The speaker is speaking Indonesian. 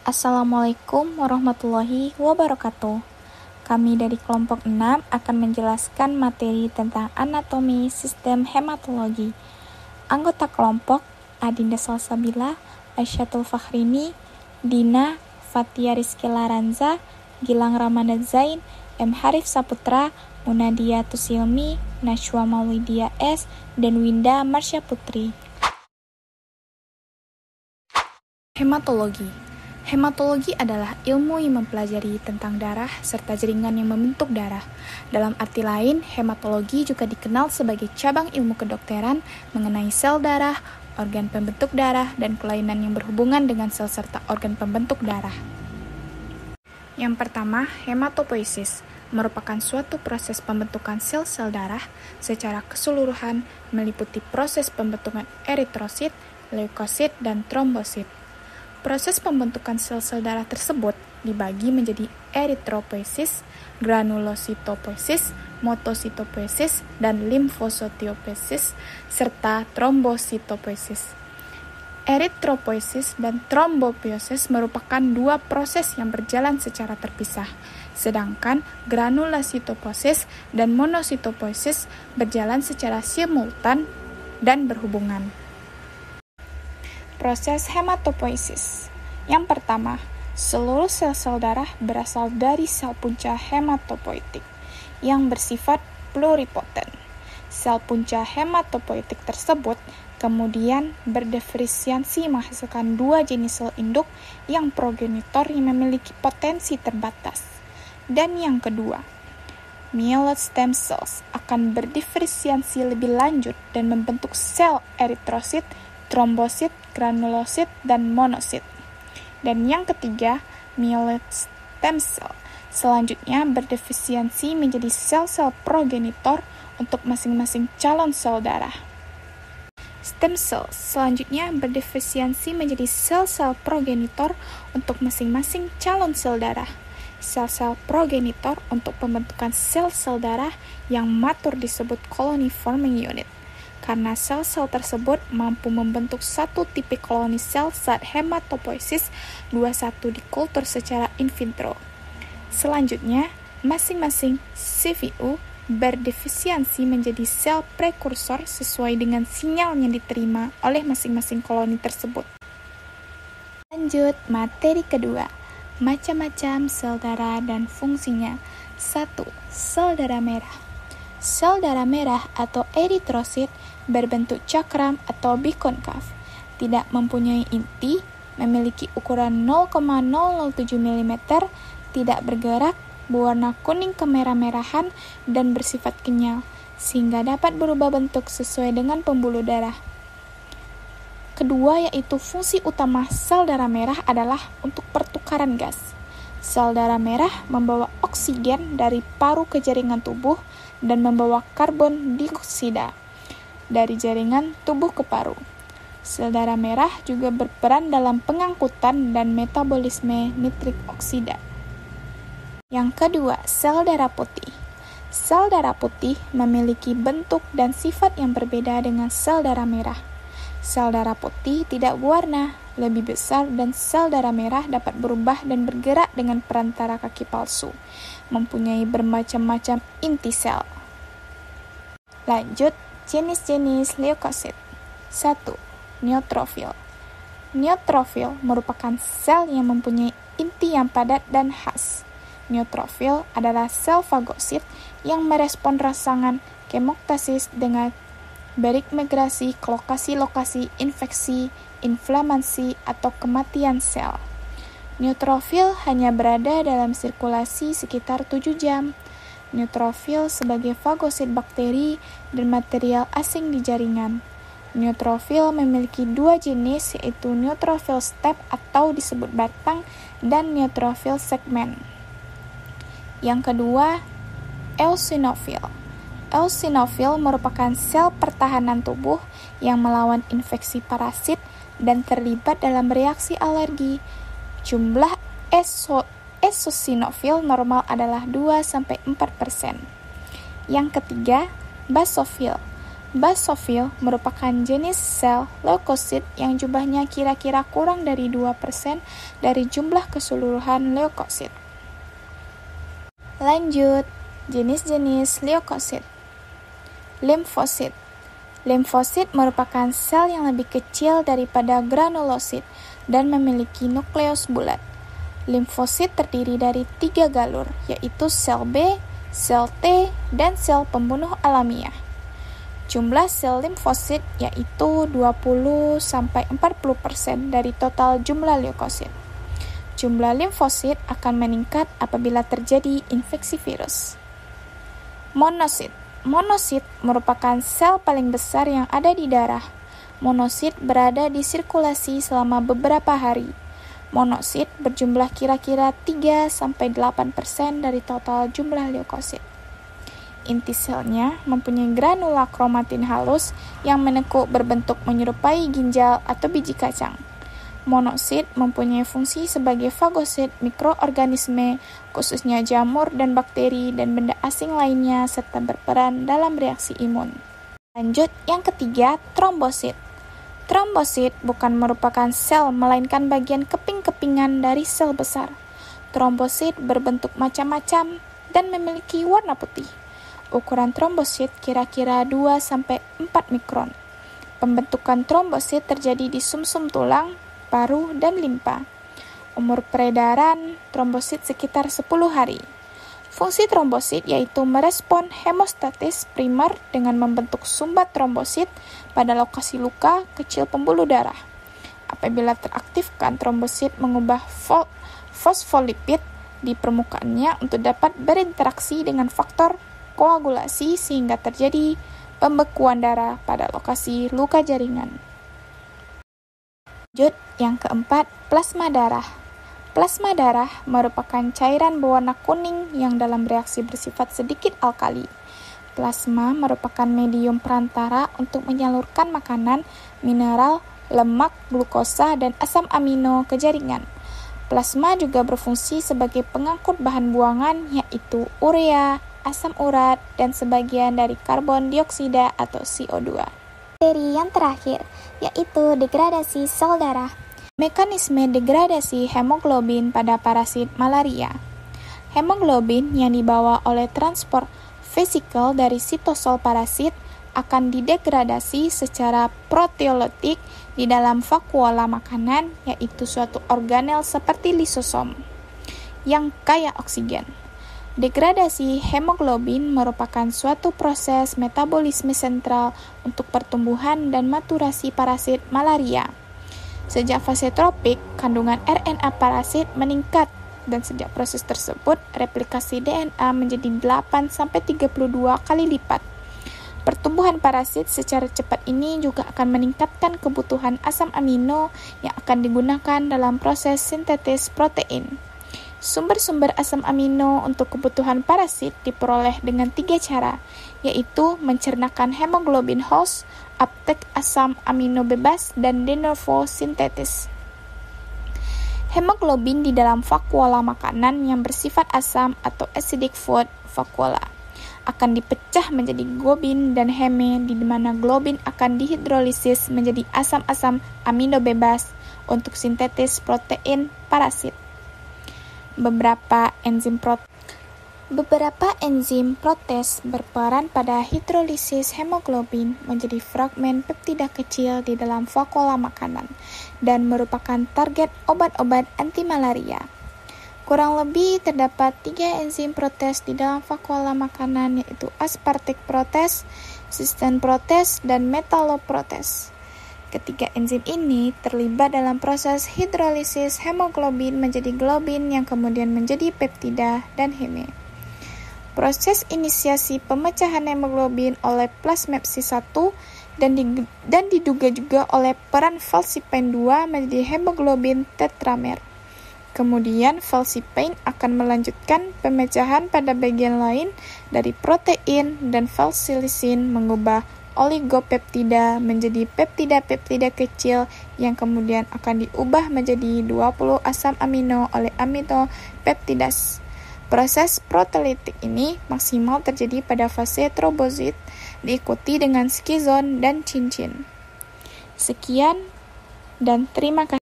Assalamualaikum warahmatullahi wabarakatuh. Kami dari kelompok 6 akan menjelaskan materi tentang anatomi sistem hematologi. Anggota kelompok Adinda Salsabila, Aisyatul Fakhrini, Dina, Fatia Rizky Laranza, Gilang Ramadan Zain, M. Harif Saputra, Munadia Tusilmi, Najwa Maulidia S, dan Winda Marsya Putri. Hematologi. Hematologi adalah ilmu yang mempelajari tentang darah serta jaringan yang membentuk darah. Dalam arti lain, hematologi juga dikenal sebagai cabang ilmu kedokteran mengenai sel darah, organ pembentuk darah, dan kelainan yang berhubungan dengan sel serta organ pembentuk darah. Yang pertama, hematopoiesis merupakan suatu proses pembentukan sel-sel darah secara keseluruhan meliputi proses pembentukan eritrosit, leukosit, dan trombosit. Proses pembentukan sel-sel darah tersebut dibagi menjadi eritropoiesis, granulositopoiesis, motositopoiesis, dan limfositopoiesis, serta trombositopoiesis. Eritropoiesis dan trombopoiesis merupakan dua proses yang berjalan secara terpisah, sedangkan granulositopoiesis dan monositopoiesis berjalan secara simultan dan berhubungan. Proses hematopoiesis. Yang pertama, seluruh sel-sel darah berasal dari sel punca hematopoietik yang bersifat pluripoten. Sel punca hematopoietik tersebut kemudian berdiferensiasi menghasilkan dua jenis sel induk yang progenitor yang memiliki potensi terbatas. Dan yang kedua, myeloid stem cells akan berdiferensiasi lebih lanjut dan membentuk sel eritrosit, trombosit, granulosit, dan monosit. Dan yang ketiga, myeloid stem cell selanjutnya berdiferensiasi menjadi sel-sel progenitor untuk masing-masing calon sel darah. Stem cell selanjutnya berdiferensiasi menjadi sel-sel progenitor untuk masing-masing calon sel darah. Sel-sel progenitor untuk pembentukan sel-sel darah yang matur disebut colony forming unit. Karena sel-sel tersebut mampu membentuk satu tipe koloni sel saat hematopoiesis 21 dikultur secara in vitro. Selanjutnya, masing-masing CVU berdiferensiasi menjadi sel prekursor sesuai dengan sinyal yang diterima oleh masing-masing koloni tersebut. Lanjut, materi kedua, macam-macam sel darah dan fungsinya. 1. Sel darah merah. Sel darah merah atau eritrosit berbentuk cakram atau bikonkav, tidak mempunyai inti, memiliki ukuran 0,007 mm, tidak bergerak, berwarna kuning kemerah-merahan, dan bersifat kenyal, sehingga dapat berubah bentuk sesuai dengan pembuluh darah. Kedua, yaitu fungsi utama sel darah merah adalah untuk pertukaran gas. Sel darah merah membawa oksigen dari paru ke jaringan tubuh dan membawa karbon dioksida dari jaringan tubuh ke paru. Sel darah merah juga berperan dalam pengangkutan dan metabolisme nitrik oksida. Yang kedua, sel darah putih. Sel darah putih memiliki bentuk dan sifat yang berbeda dengan sel darah merah. Sel darah putih tidak berwarna, lebih besar, dan sel darah merah dapat berubah dan bergerak dengan perantara kaki palsu, mempunyai bermacam-macam inti sel. Lanjut, jenis-jenis leukosit. 1. Neutrofil. Neutrofil merupakan sel yang mempunyai inti yang padat dan khas. Neutrofil adalah sel fagosit yang merespon rangsangan kemostasis dengan bermigrasi ke lokasi-lokasi infeksi, inflamasi, atau kematian sel. Neutrofil hanya berada dalam sirkulasi sekitar 7 jam. Neutrofil sebagai fagosit bakteri dan material asing di jaringan. Neutrofil memiliki dua jenis, yaitu neutrofil step atau disebut batang dan neutrofil segmen. Yang kedua, eosinofil. Eosinofil merupakan sel pertahanan tubuh yang melawan infeksi parasit dan terlibat dalam reaksi alergi. Jumlah eosinofil normal adalah 2-4%. Yang ketiga, basofil. Basophil merupakan jenis sel leukosit yang jumlahnya kira-kira kurang dari 2% dari jumlah keseluruhan leukosit. Lanjut, jenis-jenis leukosit. Limfosit. Limfosit merupakan sel yang lebih kecil daripada granulosit dan memiliki nukleus bulat. Limfosit terdiri dari 3 galur, yaitu sel B, sel T, dan sel pembunuh alamiah. Jumlah sel limfosit yaitu 20-40% dari total jumlah leukosit. Jumlah limfosit akan meningkat apabila terjadi infeksi virus. Monosit. Monosit merupakan sel paling besar yang ada di darah. Monosit berada di sirkulasi selama beberapa hari. Monosit berjumlah kira-kira 3-8% dari total jumlah leukosit. Inti selnya mempunyai granula kromatin halus yang menekuk berbentuk menyerupai ginjal atau biji kacang. Monosit mempunyai fungsi sebagai fagosit mikroorganisme, khususnya jamur dan bakteri dan benda asing lainnya, serta berperan dalam reaksi imun. Lanjut, yang ketiga, trombosit. Trombosit bukan merupakan sel, melainkan bagian keping-kepingan dari sel besar. Trombosit berbentuk macam-macam dan memiliki warna putih. Ukuran trombosit kira-kira 2-4 mikron. Pembentukan trombosit terjadi di sumsum tulang, paru, dan limpa. Umur peredaran trombosit sekitar 10 hari. Fungsi trombosit yaitu merespon hemostatis primer dengan membentuk sumbat trombosit pada lokasi luka kecil pembuluh darah. Apabila teraktifkan, trombosit mengubah fosfolipid di permukaannya untuk dapat berinteraksi dengan faktor koagulasi sehingga terjadi pembekuan darah pada lokasi luka jaringan. Lanjut, yang keempat, plasma darah. Plasma darah merupakan cairan berwarna kuning yang dalam reaksi bersifat sedikit alkali. Plasma merupakan medium perantara untuk menyalurkan makanan, mineral, lemak, glukosa, dan asam amino ke jaringan. Plasma juga berfungsi sebagai pengangkut bahan buangan yaitu urea, asam urat, dan sebagian dari karbon dioksida atau CO2. Materi yang terakhir, yaitu degradasi sel darah. Mekanisme degradasi hemoglobin pada parasit malaria. Hemoglobin yang dibawa oleh transport vesikel dari sitosol parasit akan didegradasi secara proteolitik di dalam vakuola makanan, yaitu suatu organel seperti lisosom yang kaya oksigen. Degradasi hemoglobin merupakan suatu proses metabolisme sentral untuk pertumbuhan dan maturasi parasit malaria. Sejak fase tropik, kandungan RNA parasit meningkat dan sejak proses tersebut, replikasi DNA menjadi 8-32 kali lipat. Pertumbuhan parasit secara cepat ini juga akan meningkatkan kebutuhan asam amino yang akan digunakan dalam proses sintetis protein. Sumber-sumber asam amino untuk kebutuhan parasit diperoleh dengan 3 cara, yaitu mencernakan hemoglobin host, uptake asam amino bebas, dan de novo sintetis. Hemoglobin di dalam vakuola makanan yang bersifat asam atau acidic food vakuola akan dipecah menjadi globin dan heme, di mana globin akan dihidrolisis menjadi asam-asam amino bebas untuk sintetis protein parasit. Beberapa enzim protes berperan pada hidrolisis hemoglobin menjadi fragmen peptida kecil di dalam vakuola makanan dan merupakan target obat-obat anti malaria. Kurang lebih terdapat 3 enzim protes di dalam vakuola makanan, yaitu aspartic protes, cysteine protes, dan metalloprotes. Ketiga enzim ini terlibat dalam proses hidrolisis hemoglobin menjadi globin yang kemudian menjadi peptida dan heme. Proses inisiasi pemecahan hemoglobin oleh plasmaphesis 1 dan diduga juga oleh peran falcipain 2 menjadi hemoglobin tetramer. Kemudian falcipain akan melanjutkan pemecahan pada bagian lain dari protein dan falcilisin mengubah oligopeptida menjadi peptida-peptida kecil yang kemudian akan diubah menjadi 20 asam amino oleh aminopeptidase. Proses proteolitik ini maksimal terjadi pada fase trombosit diikuti dengan skizon dan cincin. Sekian dan terima kasih.